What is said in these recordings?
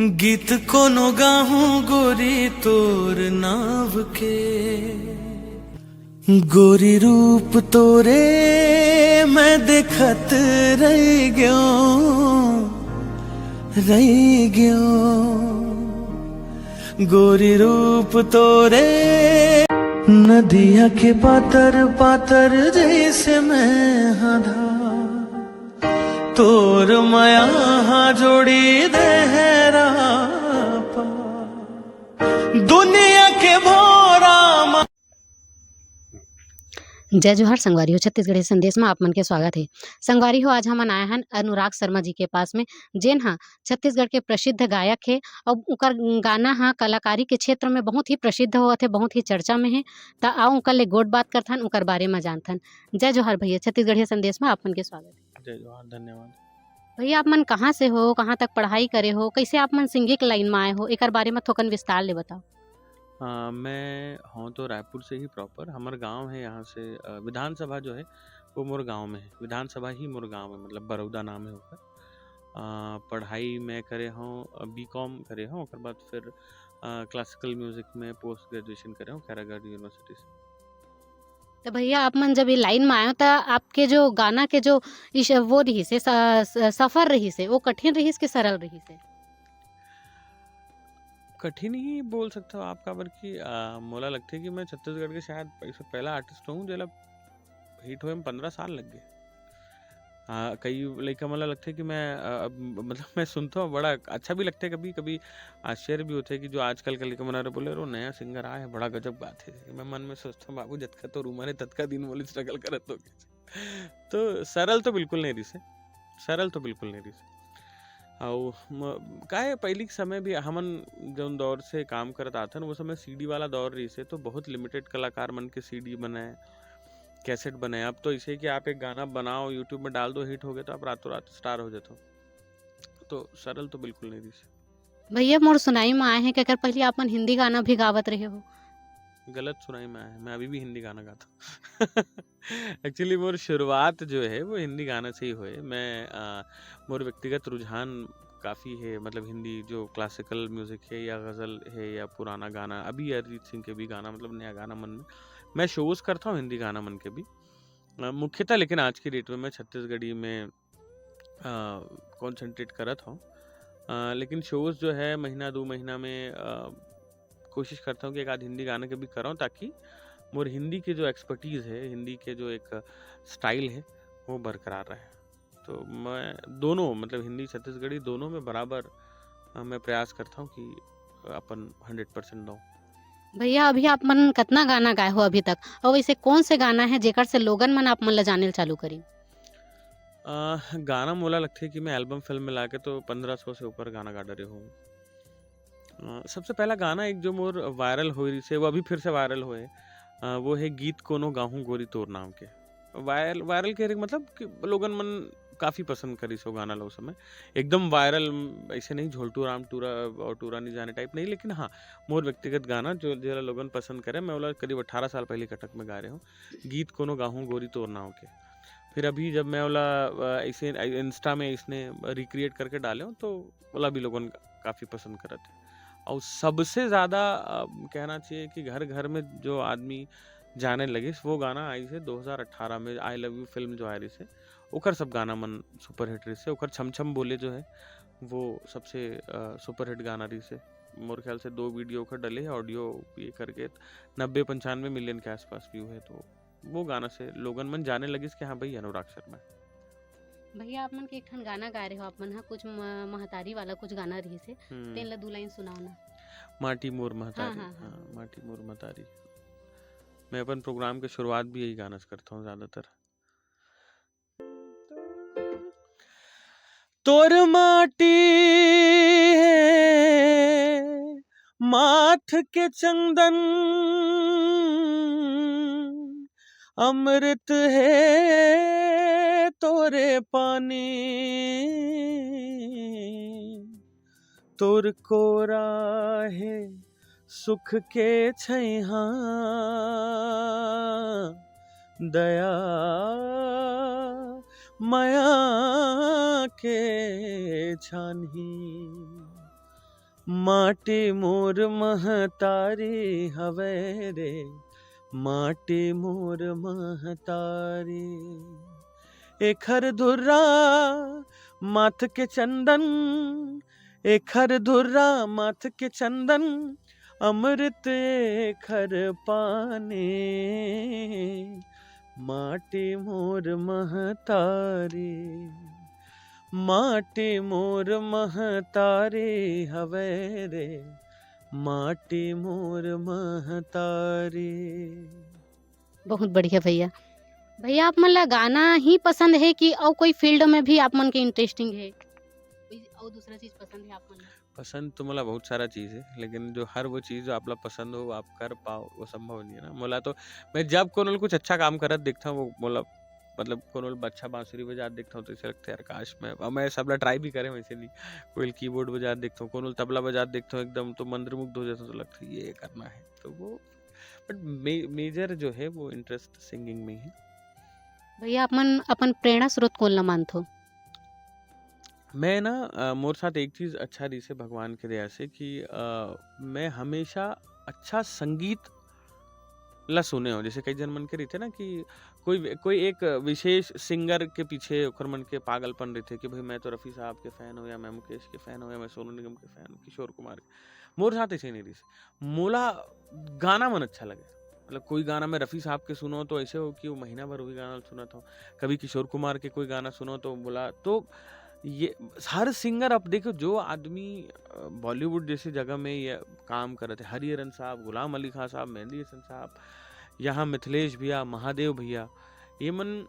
गीत कोनो गाहूं गोरी तोर नाव के, गोरी रूप तोरे मैं देखत रह गयो गोरी रूप तोरे। नदिया के पातर पातर जैसे मैं हाधा, तोर माया हाँ जोड़ी देहरा पा, दुनिया के भोरा। जय जोहर संगवारी हो। छत्तीसगढ़ी संदेश में आप मन के स्वागत है। संगवारी हो, आज हमन आए हन अनुराग शर्मा जी के पास में, जेन हा छत्तीसगढ़ के प्रसिद्ध गायक है और उनकर गाना हा कलाकारी के क्षेत्र में बहुत ही प्रसिद्ध होवत है, बहुत ही चर्चा में है। तो आओ उनकर ले गोट बात करथन, उनकर बारे में जानथन। जय जोहर भैया, छत्तीसगढ़ी संदेश में आप मन के स्वागत है। जय जोहर, धन्यवाद। भैया, आप मन कहाँ से हो, कहाँ तक पढ़ाई करे हो, कैसे आप मन सिंगिंग लाइन में आए हो, एक बारे में थोकन विस्तार ले बताओ। मैं हूँ तो रायपुर से ही प्रॉपर, हमारा गांव है यहाँ से। विधानसभा जो है वो मोर गांव में है, विधानसभा ही मोर गांव में, मतलब बरौदा नाम है होकर। पढ़ाई मैं करे हूँ, बीकॉम करे हूँ, उसके बाद फिर क्लासिकल म्यूजिक में पोस्ट ग्रेजुएशन करे हूँ खैरागढ़ यूनिवर्सिटी से। तो भैया, आप मन जब ये लाइन में आए हो तो आपके जो गाना के जो वो रही से सफर रही से, वो कठिन रही कि सरल रही से? कठिन ही बोल सकते हो आप, काबर की मोला लगता है कि मैं छत्तीसगढ़ के शायद पहला आर्टिस्ट हूँ जेला हिट हुए में 15 साल लग गए। कई लड़का मला लगता है कि मैं मतलब मैं सुनता हूँ, बड़ा अच्छा भी लगता है, कभी कभी आश्चर्य भी होता है कि जो आजकल का लड़का मना रहे बोले रो नया सिंगर आया है, बड़ा गजब गाते हैं। मैं मन में सोचता हूँ बाबू जतका तो उमर है ततका दिन बोले स्ट्रगल करत हो। तो सरल तो बिल्कुल नहीं रही से, सरल तो बिल्कुल नहीं रही से। का है, पहली के समय भी हमन जौन दौर से काम करत आथन वो समय सीडी वाला दौर रही से, तो बहुत लिमिटेड कलाकार मन के सीडी बनाए, कैसेट बनाए। अब तो इसे कि आप एक गाना बनाओ, यूट्यूब में डाल दो, हिट हो गया तो आप रातों रात स्टार हो जाते हो। तो सरल तो बिल्कुल नहीं रही से। भैया, मोर सुनाई में आए हैं कि अगर पहले आप मन हिंदी गाना भी गावत रहे हो। गलत सुनाई में आया है, मैं अभी भी हिंदी गाना गाता हूँ। एक्चुअली मोर शुरुआत जो है वो हिंदी गाना से ही हुए। मोर व्यक्तिगत रुझान काफ़ी है, मतलब हिंदी जो क्लासिकल म्यूज़िक है या गज़ल है या पुराना गाना, अभी अरिजीत सिंह के भी गाना, मतलब नया गाना मन में मैं शोज़ करता हूँ हिंदी गाना मन के भी मुख्यतः। लेकिन आज की डेट में मैं छत्तीसगढ़ी में कॉन्सेंट्रेट करत हूँ। लेकिन शोज़ जो है महीना 2 महीना में कोशिश करता हूँ कि एक आध हिंदी गाने के भी कराऊँ, ताकि मोर हिंदी के जो एक्सपर्टीज़ है, हिंदी के जो एक स्टाइल है वो बरकरार रहे। तो मैं दोनों, मतलब हिंदी छत्तीसगढ़ी दोनों में बराबर मैं प्रयास करता हूँ कि अपन 100% दूँ। भैया, अभी आप मन कितना गाना गाए हो अभी तक, और वैसे कौन से गाना है जेकर से लोगन मन आप मन ला जाने चालू करी? गाना मोला लगता है कि मैं एल्बम फिल्म में लाके तो 1500 से ऊपर गाना गा डरे हूँ। सबसे पहला गाना एक जो मोर वायरल हो रही से, वो अभी फिर से वायरल हुए, वो है गीत कोनो गाहूं गोरी तोर नाम के। वायरल वायरल के मतलब कि लोगन मन काफ़ी पसंद करी सो गाना लो समय, एकदम वायरल ऐसे नहीं झोलटू राम टूरा और टूरा नहीं जाने टाइप नहीं, लेकिन हाँ मोर व्यक्तिगत गाना जो जरा लोगन पसंद करे, मैं बोला करीब 18 साल पहले कटक में गा रहे हूँ, गीत कोनो गाहूं गोरी तोर नाम के। फिर अभी जब मैं बोला ऐसे इंस्टा में इसने रिक्रिएट करके डाले हूँ, तो बोला भी लोगन काफ़ी पसंद करते हैं। और सबसे ज़्यादा कहना चाहिए कि घर घर में जो आदमी जाने लगे वो गाना आई से 2018 में, आई लव यू फिल्म जो आई रही से, ओकर सब गाना मन सुपर हिट रही से। ओकर छम छम बोले जो है वो सबसे सुपर हिट गाना रही से। मोर ख्याल से 2 वीडियो का डले है, ऑडियो ये करके 90-95 मिलियन के आसपास व्यू है। तो वो गाना से लोगन मन जाने लगे कि हाँ भाई अनुराग शर्मा। भैया, आप मन के एक ठन गाना गा रहे हो, आप मन हा कुछ महतारी वाला कुछ गाना रही से, तेन ला 2 लाइन सुनाओ ना। माटी मोर महतारी। हाँ, हाँ, हाँ। हाँ, माटी मोर महतारी। मैं अपन प्रोग्राम के शुरुआत भी यही गाना से करता हूँ ज़्यादातर। तोर माटी है माथ के चंदन, अमृत है तोरे पानी, तोर कोरा है सुख के छैहा, दया माया के छानही। माटी मोर महतारी हवे रे, माटी मोर महतारी। एखर धुर्रा माथ के चंदन, एखर धुर्रा माथ के चंदन, अमृत एखर पाने, माटी मोर महतारी, माटी मोर महतारी हवे रे, माटी मोर महतारी। बहुत बढ़िया भैया। भैया आप मन ला गाना ही पसंद है कि और कोई फील्ड में भी आप मन के इंटरेस्टिंग है? कोई और दूसरा चीज़ पसंद है आप मन ला? पसंद तो मोला बहुत सारा चीज़ है, लेकिन जो हर वो चीज़ जो आपला पसंद हो वो आप कर पाओ वो संभव नहीं है ना। मोला तो मैं जब कोनो कुछ अच्छा काम करत देखता हूँ, वो मोला मतलब कोनो अच्छा बांसुरी बजात देखता हूँ तो ऐसा लगता है यार काश मैं सबला ट्राई भी करे, वैसे नहीं। कोई कीबोर्ड बजात देखता हूँ, कोनो तबला बजात देखता हूँ, एकदम तो मंत्रमुग्ध हो जाता हूँ, तो लगता है ये करना है। तो वो बट मेजर जो है वो इंटरेस्ट सिंगिंग में ही है। भैया आप मन अपन प्रेरणा स्रोत कोन ला मानथो? मैं ना मोर साथ एक चीज़ अच्छा रही से भगवान के दया से कि मैं हमेशा अच्छा संगीत ला सुने हो। जैसे कई जन मन के रहते ना कि कोई एक विशेष सिंगर के पीछे ओकर मन के पागलपन रहते कि भाई मैं तो रफ़ी साहब के फ़ैन हूँ, या मैं मुकेश के फ़ैन हूँ, या मैं सोनू निगम के फ़ैन हूँ, किशोर कुमार के। मोर साथ ऐसे नहीं रही से। मोला गाना मन अच्छा लगे। मतलब कोई गाना मैं रफ़ी साहब के सुनो तो ऐसे हो कि वो महीना भर वही गाना सुनत हो। कभी किशोर कुमार के कोई गाना सुनो तो बोला तो ये हर सिंगर अब देखो जो आदमी बॉलीवुड जैसी जगह में ये काम कर रहे थे, हरिहरन साहब, गुलाम अली खां साहब, मेहंदी हसन साहब, यहाँ मिथिलेश भैया, महादेव भैया, ये मन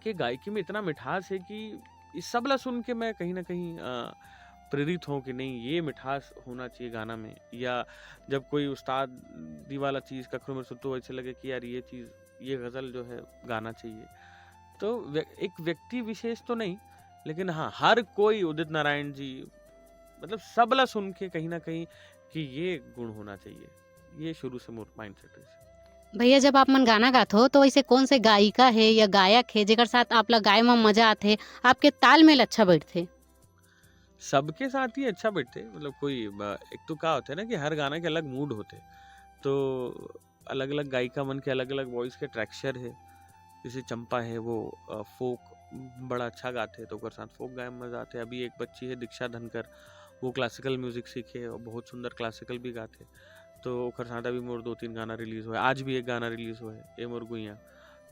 के गायकी में इतना मिठास है कि इस सब ला सुन के मैं कहीं ना कहीं प्रेरित हूँ कि नहीं ये मिठास होना चाहिए गाना में। या जब कोई उस्ताद दी वाला चीज़ कखरों में सुनते ऐसे लगे कि यार ये चीज़ ये गज़ल जो है गाना चाहिए। तो एक व्यक्ति विशेष तो नहीं, लेकिन हाँ हर कोई उदित नारायण जी मतलब सबला सुन के कहीं ना कहीं कि ये गुण होना चाहिए, ये शुरू से मोर माइंड सेट है। भैया जब आप मन गाना गात हो तो ऐसे कौन से गायिका है या गायक है जेकर साथ आप ला गाए में मजा आथे, आपके तालमेल अच्छा बैठथे? सबके साथ ही अच्छा बैठते मतलब एक तो क्या होता है ना कि हर गाना के अलग मूड होते, तो अलग अलग गायिका मन के अलग अलग वॉइस के ट्रैक्चर है। जैसे चंपा है वो फोक बड़ा अच्छा गाते हैं तो ओकर साथ फोक गाए में मजा आते। अभी एक बच्ची है दीक्षा धनकर, वो क्लासिकल म्यूजिक सीखे और बहुत सुंदर क्लासिकल भी गाते, तो ओकर साथ अभी मोर 2-3 गाना रिलीज हुआ है। आज भी एक गाना रिलीज हुआ है ए मोर गुइया,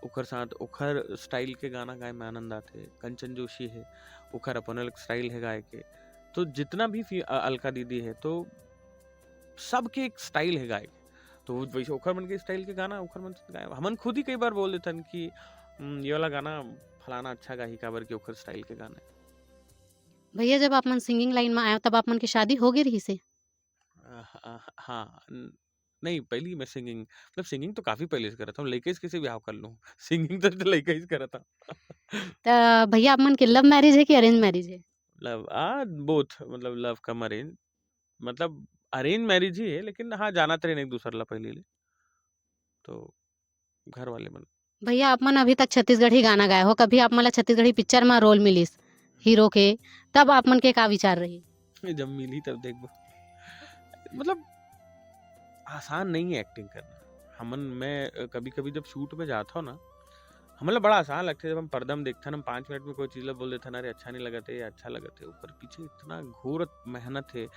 ओकर साथ ओखर स्टाइल के गाना गाए में आनंद आते। कंचन जोशी है, ओखर अपन अलग स्टाइल है गाए के। तो जितना भी अलका दीदी है तो सबके एक स्टाइल है गाए के, तो वैसे ओखर मन के स्टाइल के गाना ओखर मन से गाए। हमन खुद ही कई बार बोल देतन कि ये वाला गाना फलाना अच्छा गाही काबर के ओखर स्टाइल के गाना है। भैया जब आप मन सिंगिंग लाइन में आए हो तब आप मन की शादी हो गई रही से? हाँ नहीं पहली मैं सिंगिंग मतलब सिंगिंग तो काफी पहले से करा था, लड़के किसी ब्याह कर लूँ सिंगिंग तो लड़का ही करा था। त भैया आप मन के लव मैरिज है कि अरेंज मैरिज है? लव बोथ मतलब लव कम अरेंज, मतलब अरेंज मैरिज ही है, लेकिन हाँ जाना ट्रेन एक दूसर ला पहले ले, तो घर वाले मन। भैया आप मन अभी तक छत्तीसगढ़ी गाना गाए हो, कभी आप मन ला छत्तीसगढ़ी पिक्चर में रोल मिलिस हीरो के, तब आप मन के का विचार रही? जब मिली तब देखो, मतलब आसान नहीं है एक्टिंग करना। मैं कभी कभी जब शूट पे जाता हूँ ना, हमें बड़ा आसान लगता है। जब हम पर्दा में देखते हैं, हम 5 मिनट में कोई चीज़ बोल देते हैं अरे अच्छा नहीं लगा थे या अच्छा लगा थे, ऊपर पीछे इतना घोर मेहनत है।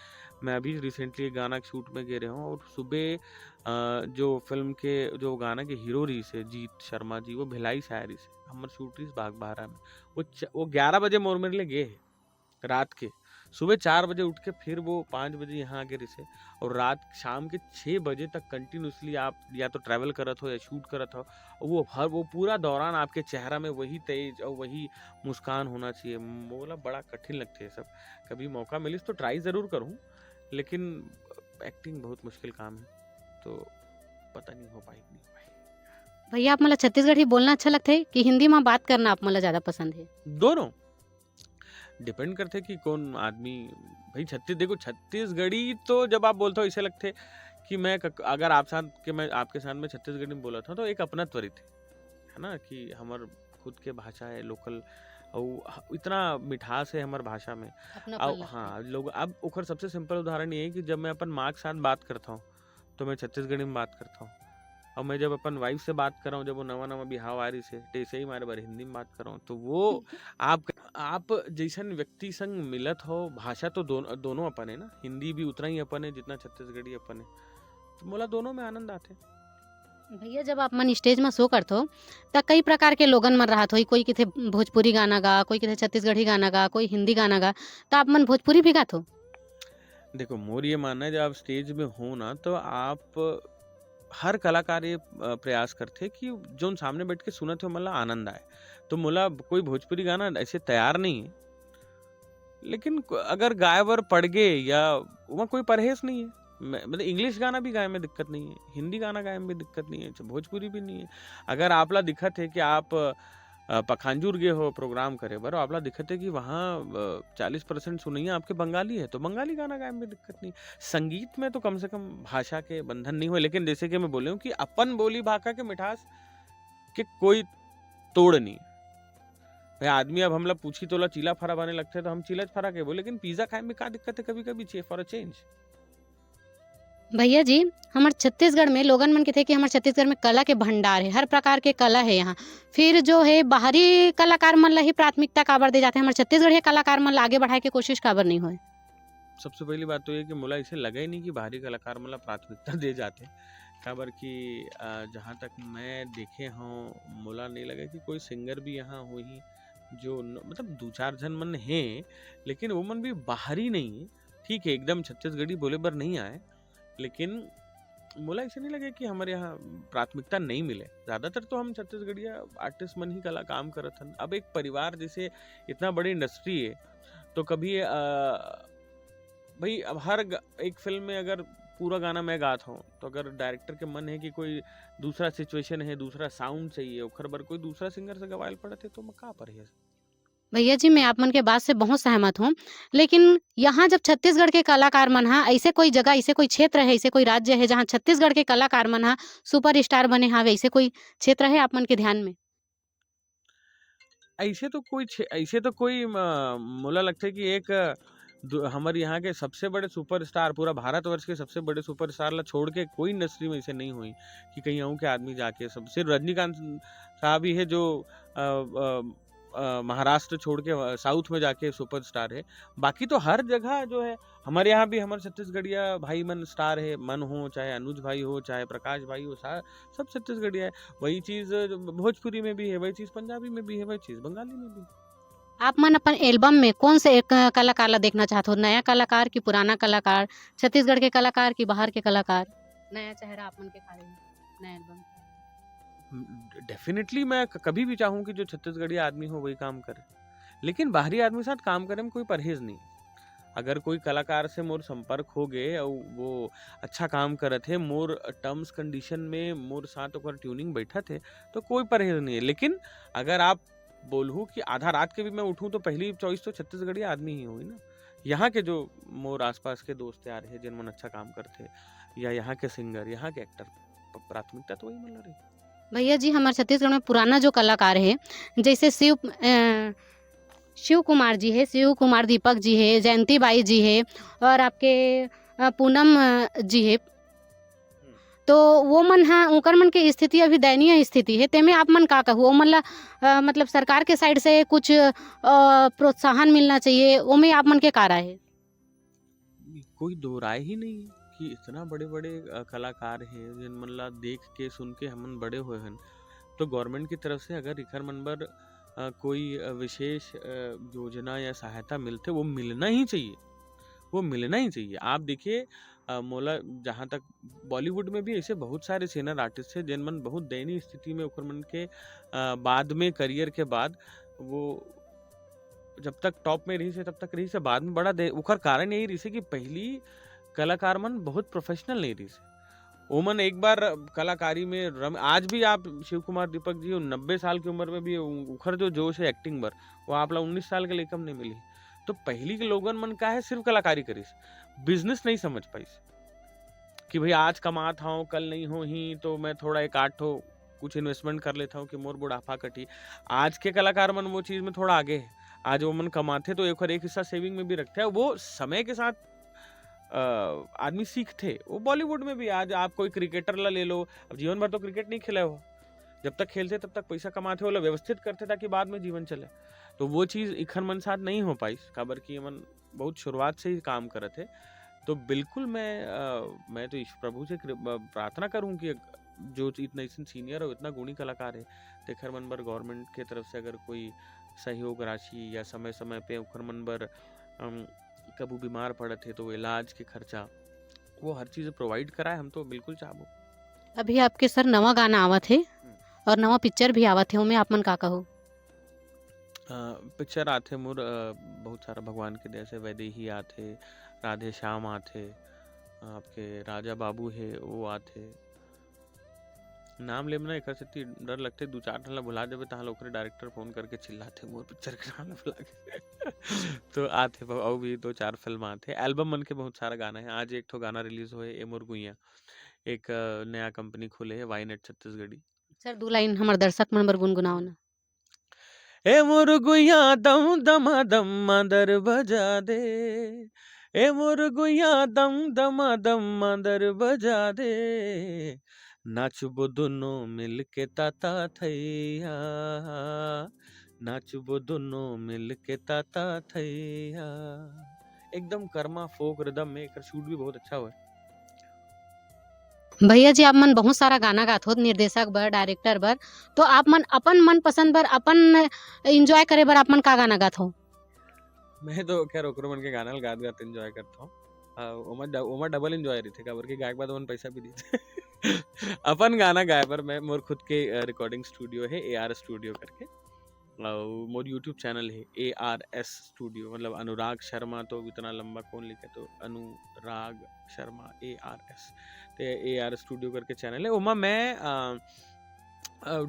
मैं अभी रिसेंटली गाना के शूट में गए रहा हूँ और सुबह जो फिल्म के जो गाना के हीरो रही से जीत शर्मा जी, वो भिलाई से आए रही से हमारे शूट रही बाग बारा में। वो 11 बजे मोर मेरे लिए गए है रात के, सुबह 4 बजे उठ के फिर वो 5 बजे यहाँ आके रिसे, और रात शाम के 6 बजे तक कंटिन्यूसली आप या तो ट्रैवल करत हो या शूट करत हो, और वो पूरा दौरान आपके चेहरा में वही तेज और वही मुस्कान होना चाहिए। बोला बड़ा कठिन लगते है सब। कभी मौका मिलिस तो ट्राई ज़रूर करूँ, लेकिन एक्टिंग बहुत मुश्किल काम है, तो पता नहीं हो पाई नहीं हो पाई। भैया आप मन ला छत्तीसगढ़ी बोलना अच्छा लगता है कि हिंदी में बात करना आप मन ला ज़्यादा पसंद है? दोनों डिपेंड करते कि कौन आदमी। भाई देखो छत्तीसगढ़ी तो जब आप बोलते हो ऐसे लगते कि अगर मैं आपके साथ में छत्तीसगढ़ी में बोला था तो एक अपना त्वरित है ना कि हमार खुद के भाषा है लोकल, और इतना मिठास है हमार भाषा में। अपनापन और लगता है। हाँ, लोग अब ओकर सबसे सिंपल उदाहरण ये है कि जब मैं अपन माँ के साथ बात करता हूँ तो मैं छत्तीसगढ़ी में बात करता हूँ, और मैं जब अपन वाइफ से बात कर रहा हूँ, जब वो नवा नवा बिहाव आ रही से तो ऐसे ही मारे बार हिंदी में बात कर रहा हूँ, तो वो आप जैसन व्यक्ति संग मिलत हो, भाषा तो दोनों दोनों अपन है ना, हिंदी भी उतना ही अपन है जितना छत्तीसगढ़ी अपन है, तो मोला दोनों में आनंद आते। भैया जब आप मन स्टेज में शो करत हो त कई प्रकार के लोगन मन रहत होई, कोई किथे भोजपुरी गाना गा, कोई किथे छत्तीसगढ़ी गाना गा, कोई हिंदी गाना गा, तो आप मन भोजपुरी भी गात हो? देखो, मोर ये मानना है जब आप स्टेज में हो ना, तो आप हर कलाकार ये प्रयास करते कि जोन सामने बैठ के सुनत हो मतलब आनंद आए। तो मोला कोई भोजपुरी गाना ऐसे तैयार नहीं है, लेकिन अगर गाय बर पड़ गए या वहाँ कोई परहेज नहीं है, मतलब इंग्लिश गाना भी गाए में दिक्कत नहीं है, हिंदी गाना गाए में भी दिक्कत नहीं है, भोजपुरी भी नहीं है। अगर आपला दिक्कत है कि आप पखांजूर गए हो प्रोग्राम करे बर, आपला दिक्कत है कि वहाँ 40% सुनैया आपके बंगाली है, तो बंगाली गाना गाए में दिक्कत नहीं। संगीत में तो कम से कम भाषा के बंधन नहीं हुए, लेकिन जैसे कि मैं बोले हूँ कि अपन बोली भाषा के मिठास के कोई तोड़ नहीं। भाई आदमी अब हमला पूछी तोला चीला फरा बने लगते तो हम चीलच फरा के बोले, लेकिन पिज्जा खाए में का दिक्कत है कभी कभी फॉर अ चेंज। भैया जी, हमार छत्तीसगढ़ में लोगन मन के थे कि हमार छत्तीसगढ़ में कला के भंडार है, हर प्रकार के कला है यहाँ। फिर जो है बाहरी कलाकार मन ला ही प्राथमिकता काबर दे जाथे, हमार छत्तीसगढ़ी कलाकार मन ला आगे बढ़ाए के कोशिश काबर नहीं होए? सबसे पहली बात तो ये कि मोला इसे लगा ही नहीं कि बाहरी कलाकार मतलब प्राथमिकता दे जाते, काबर कि जहाँ तक मैं देखे हूँ मोला नहीं लगा कि कोई सिंगर भी यहाँ हुई जो मतलब दो चार जन मन हैं, लेकिन वो मन भी बाहरी नहीं है। ठीक है, एकदम छत्तीसगढ़ी बोले बर नहीं आए, लेकिन मोला ऐसे नहीं लगे कि हमारे यहाँ प्राथमिकता नहीं मिले। ज्यादातर तो हम छत्तीसगढ़िया आर्टिस्ट मन ही कला काम करत हन। अब एक परिवार जैसे इतना बड़ी इंडस्ट्री है, तो कभी भाई अब एक फिल्म में अगर पूरा गाना मैं गाता हूँ, तो अगर डायरेक्टर के मन है कि कोई दूसरा सिचुएशन है, दूसरा साउंड चाहिए, ओखर बर कोई दूसरा सिंगर से गवाइल पड़त है, तो मैं का परहेज। भैया जी, मैं आप मन के बात से बहुत सहमत हूँ। लेकिन यहाँ जब छत्तीसगढ़ के कलाकार मन ह ऐसे कोई जगह, ऐसे कोई क्षेत्र है, ऐसे कोई राज्य है जहाँ छत्तीसगढ़ के कलाकार मन ह सुपरस्टार बने हावे, ऐसे कोई क्षेत्र है आप मन के ध्यान में? ऐसे तो कोई मोला लगता है कि एक हमारे यहाँ के सबसे बड़े सुपरस्टार, पूरा भारतवर्ष के सबसे बड़े सुपरस्टार ला छोड़ के कोई इंडस्ट्री में ऐसे नहीं हुई कि कहीं आऊँ के आदमी जाके सब सिर्फ रजनीकांत साहब ही है जो महाराष्ट्र छोड़ के साउथ में जाके सुपरस्टार है। बाकी तो हर जगह जो है, हमारे यहाँ भी हमारे छत्तीसगढ़िया भाई मन स्टार है, मन हो चाहे अनुज भाई हो चाहे प्रकाश भाई हो, सब छत्तीसगढ़िया है। वही चीज भोजपुरी में भी है, वही चीज पंजाबी में भी है, वही चीज बंगाली में भी है। आप मन अपन एल्बम में कौन से एक कलाकार ला देखना चाहते हो? नया कलाकार कि पुराना कलाकार? छत्तीसगढ़ के कलाकार कि बाहर के कलाकार? नया चेहरा आप मन के खाली नया एल्बम। डेफिनेटली मैं कभी भी चाहूँ कि जो छत्तीसगढ़ी आदमी हो वही काम करे, लेकिन बाहरी आदमी के साथ काम करे में कोई परहेज नहीं। अगर कोई कलाकार से मोर संपर्क हो गए और वो अच्छा काम करत है, मोर टर्म्स कंडीशन में मोर साथ ओकर ट्यूनिंग बैठा थे, तो कोई परहेज नहीं है। लेकिन अगर आप बोलूँ कि आधा रात के भी मैं उठूँ तो पहली चॉइस तो छत्तीसगढ़ी आदमी ही हुई ना। यहाँ के जो मोर आसपास के दोस्त यार है जिन मन अच्छा काम करते, या यहाँ के सिंगर, यहाँ के एक्टर, प्राथमिकता तो वही मिल रही। भैया जी, हमारे छत्तीसगढ़ में पुराना जो कलाकार है, जैसे शिव कुमार जी है, शिव कुमार दीपक जी है, जयंती बाई जी है और आपके पूनम जी है। तो वो मन ह ओकर मन के स्थिति अभी दयनीय स्थिति है, तेमे आप मन का कहू? ओ मन ला मतलब सरकार के साइड से कुछ प्रोत्साहन मिलना चाहिए, ओमे आप मन के का राय है? कोई दो राय ही नहीं है कि इतना बड़े बड़े कलाकार हैं जिन मन ला देख के सुन के हमन बड़े हुए हैं, तो गवर्नमेंट की तरफ से अगर इखर मन बर कोई विशेष योजना या सहायता मिलते, वो मिलना ही चाहिए, वो मिलना ही चाहिए। आप देखिए मोला जहाँ तक बॉलीवुड में भी ऐसे बहुत सारे सीनियर आर्टिस्ट हैं जिन मन बहुत दयनीय स्थिति में ओकर मन के बाद में करियर के बाद वो जब तक टॉप में रही से तब तक रही से, बाद में बड़ा ओकर कारण यही रही से कि पहली कलाकार मन बहुत प्रोफेशनल नहीं रही से। वो मन एक बार कलाकारी में आज भी आप शिव कुमार दीपक जी 90 साल की उम्र में भी उखर जो जोश है एक्टिंग बर, वो आपला 19 साल के लेकम नहीं मिली। तो पहली के लोगन मन का है सिर्फ कलाकारी करीस, बिजनेस नहीं समझ पाई कि भाई आज कमात हूँ कल नहीं हो ही, तो मैं थोड़ा एक आठ हो कुछ इन्वेस्टमेंट कर लेता हूँ कि मोर बुढ़ापा कटी। आज के कलाकार मन वो चीज़ में थोड़ा आगे है। आज वो मन कमाथे तो एक हिस्सा सेविंग में भी रखते हैं। वो समय के साथ आदमी सीखते। वो बॉलीवुड में भी आज आप कोई क्रिकेटर ला ले लो, अब जीवन भर तो क्रिकेट नहीं खेले हो। जब तक खेलते तब तक पैसा कमाते हो, व्यवस्थित करते ताकि बाद में जीवन चले। तो वो चीज़ इखर मन साथ नहीं हो पाई, काबर कि मन बहुत शुरुआत से ही काम करे थे। तो बिल्कुल मैं तो ईश्वर प्रभु से प्रार्थना करूँ कि जो इतना सीनियर और इतना गुणी कलाकार है, तेखर मन बर गवर्नमेंट के तरफ से अगर कोई सहयोग राशि या समय समय पे ओखर मन बर कबू बीमार पड़त है तो इलाज के खर्चा वो हर चीज़ प्रोवाइड कराए, हम तो बिल्कुल चाहबो। अभी आपके सर नवा गाना आवत है और नवा पिक्चर भी आवत है, ओमे आप मन का कहो? पिक्चर आथे मोर बहुत सारा भगवान के दया से वैदेही आथे, राधे श्याम आथे, आपके राजा बाबू है वो आथे। नाम लेम ना एकर सेती डर लगथे, 2-4 ठन ला भुला देबे तहाँ ओकरे डायरेक्टर फ़ोन करके चिल्लाथे मोर पिक्चर के नाम ला भुला के। तो आथे अउ भी 2-4 फ़िल्म आथे। एल्बम मन के बहुत सारा गाना है। आज एक ठो गाना रिलीज़ होए ए मोर गुइया। एक नया कंपनी खुले हे वाईनेट छत्तीसगढ़ी। सर 2 लाइन हमर दर्शक मन बर गुनगुनाओ ना। ए मोर गुइया दम दमादम मांदर बजा दे, ए मोर गुइया दम दमादम मांदर बजा दे, नाचबो दुनो मिलके ताता थैया, नाचबो दुनो मिलके ताता थैया। एकदम कर्मा फोक रिदम में एकर शूट भी बहुत अच्छा हुआ है। भैया जी आप मन बहुत सारा गाना गात होत निर्देशक बर, डायरेक्टर बर, तो आप मन अपन मनपसंद बर, अपन एन्जॉय करे बर आप मन का गाना गात हो? मैं तो खैर ओकरो मन के गाना ल गात-गात एन्जॉय करथो। ओमा डबल एन्जॉय रहिथे, काबर के गायक बाद ओमन पैसा भी देथे। अपन गाना गाए बर मैं मोर खुद के रिकॉर्डिंग स्टूडियो है एआर स्टूडियो करके, अउ मोर यूट्यूब चैनल है एआरएस स्टूडियो, मतलब अनुराग शर्मा तो इतना लंबा कौन लिखे, तो अनुराग शर्मा एआरएस, तो एआर स्टूडियो करके चैनल है। ओमा मैं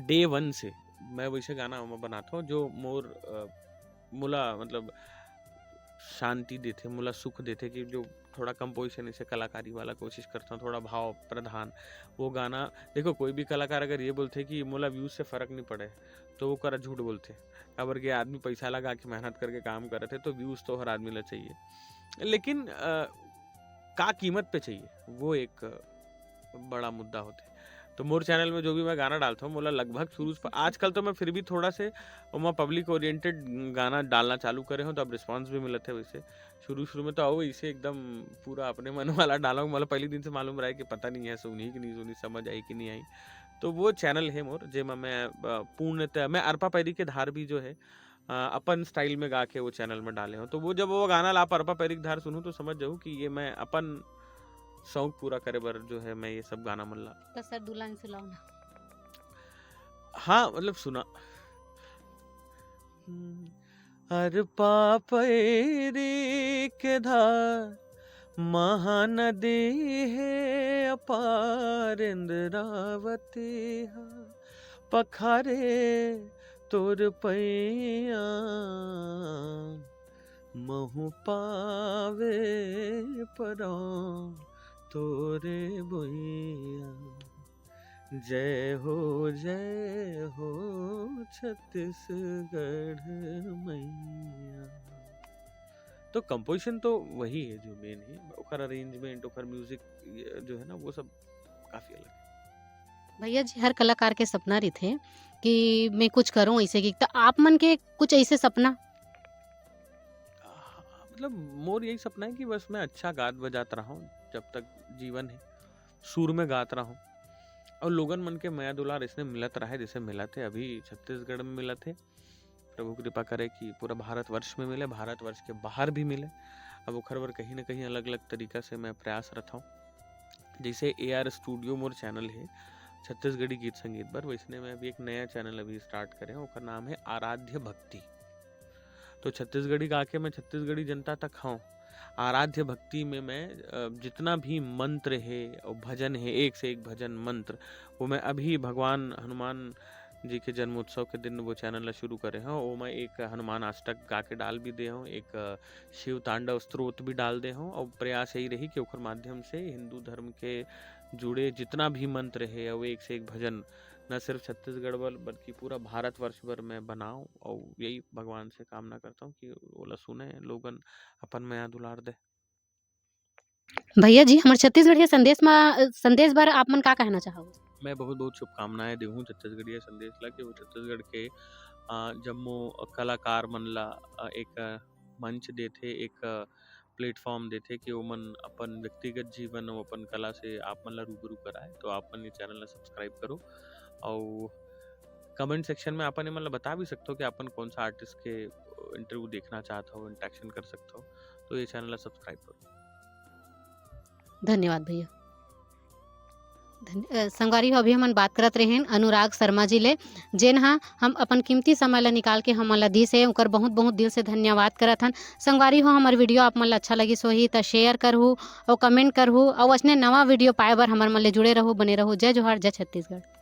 डे 1 से मैं वैसे गाना ओमा बनाता हूँ जो मोर मोला मतलब शांति देथे, मोला सुख देथे, कि जो थोड़ा कंपोजिशन ऐसे कलाकारी वाला कोशिश करता हूँ, थोड़ा भाव प्रधान वो गाना। देखो कोई भी कलाकार अगर ये बोलते कि मोला व्यूज से फर्क नहीं पड़े तो वो करा झूठ बोलते, काबर के आदमी पैसा लगा के मेहनत करके काम करे थे तो व्यूज तो हर आदमी ला चाहिए, लेकिन का कीमत पे चाहिए वो एक बड़ा मुद्दा होते। तो मोर चैनल में जो भी मैं गाना डालता हूँ मोला लगभग शुरू से आजकल तो मैं फिर भी थोड़ा से ओमा पब्लिक ओरिएंटेड गाना डालना चालू करे हूँ, तो अब रिस्पांस भी मिलत है। वैसे शुरू में तो आओ इसे एकदम पूरा अपने मन वाला डाला हूँ, मतलब पहले दिन से मालूम रहा है कि पता नहीं है सुनी कि नहीं सुनी, समझ आई कि नहीं आई। तो वो चैनल है मोर जेमा मैं पूर्णतः मैं अरपा पैरी के धार भी जो है अपन स्टाइल में गा के वो चैनल में डाले हूँ। तो वो जब वो गाना ला अरपा पैरी के धार सुनूँ तो समझ जाऊँ कि ये मैं अपन शौक पूरा करे बर जो है मैं ये सब गाना मन ला। तो सर 2 लाइन सुनाओ ना। हाँ मतलब सुना। अरपा पैरी के धार महानदी है अपार इंद्रावती हा, पखारे तोर पैया महु पावे परां तोरे बोइया, जय हो छत्तीसगढ़ मैया। तो कंपोजिशन तो वही है जो मेन है, ओकर अरेंजमेंट ओकर म्यूजिक जो है ना वो सब काफी अलग है। भैया जी हर कलाकार के सपना रहिथे कि मैं कुछ करूँ ऐसे की, तो आप मन के कुछ ऐसे सपना? मतलब मोर यही सपना है कि बस मैं अच्छा गात बजात रहा हूँ जब तक जीवन है, सुर में गात रहा हूँ और लोगन मन के माया दुलार इसने मिलत रहा है जैसे मिला थे अभी छत्तीसगढ़ में मिला थे। प्रभु कृपा करे कि पूरा भारतवर्ष में मिले, भारतवर्ष के बाहर भी मिले। अब ओखर बर कहीं ना कहीं अलग अलग तरीका से मैं प्रयासरत हूँ। जैसे एआर स्टूडियो मोर चैनल है छत्तीसगढ़ी गीत संगीत पर, वैसने में अभी एक नया चैनल अभी स्टार्ट करे हैं, ओकर नाम है आराध्य भक्ति। तो छत्तीसगढ़ी गा के मैं छत्तीसगढ़ी जनता तक हूँ। आराध्य भक्ति में मैं जितना भी मंत्र है और भजन है, एक से एक भजन मंत्र, वो मैं अभी भगवान हनुमान जी के जन्मोत्सव के दिन वो चैनल ला शुरू करे हैं। वो मैं एक हनुमान अष्टक गा के डाल भी दे हूँ, एक शिव तांडव स्तोत्र भी डाल दे हूँ, और प्रयास यही रही कि ओकर माध्यम से हिंदू धर्म के जुड़े जितना भी मंत्र है और एक से एक भजन न सिर्फ छत्तीसगढ़ बल्कि पूरा भारतवर्ष भर में बनाऊं, और यही भगवान से कामना करता हूँ कि ओला सुने लोगन, अपन में यहाँ दुलार दे। भैया जी हमर छत्तीसगढ़ के संदेश बर आप मन का कहना चाहोगे? मैं बहुत बहुत शुभकामनाएं देहूँ छत्तीसगढ़िया संदेश ला कि वो छत्तीसगढ़ के जम्मो कलाकार मन ला एक मंच देथे, एक प्लेटफॉर्म देथे कि ओमन अपन व्यक्तिगत जीवन और अपन कला से आप मन ला रूबरू कराए। तो आप मन ये चैनल ला सब्सक्राइब करो, और कमेंट सेक्शन में अपन मन ला बता भी सकते हो कि अपन कौन सा आर्टिस्ट के इंटरव्यू देखना चाहते हो, इंटरेक्शन कर सकते हो। तो ये चैनल ला सब्सक्राइब करो। धन्यवाद भैया। संगवारी हो अभी हमन बात करत रहेन अनुराग शर्मा जी ले, जेन हा हम अपन कीमती समय ला निकाल के हमन ला दिस हे, ओकर बहुत बहुत दिल से धन्यवाद करत हन। संगवारी हो हमर वीडियो आप मन ला अच्छा लगिस होही त शेयर करहु और कमेंट करहु, और असने नवा वीडियो पाए बर हमर मन ले जुड़े रहू, बने रहू। जय जोहार, जय छत्तीसगढ़।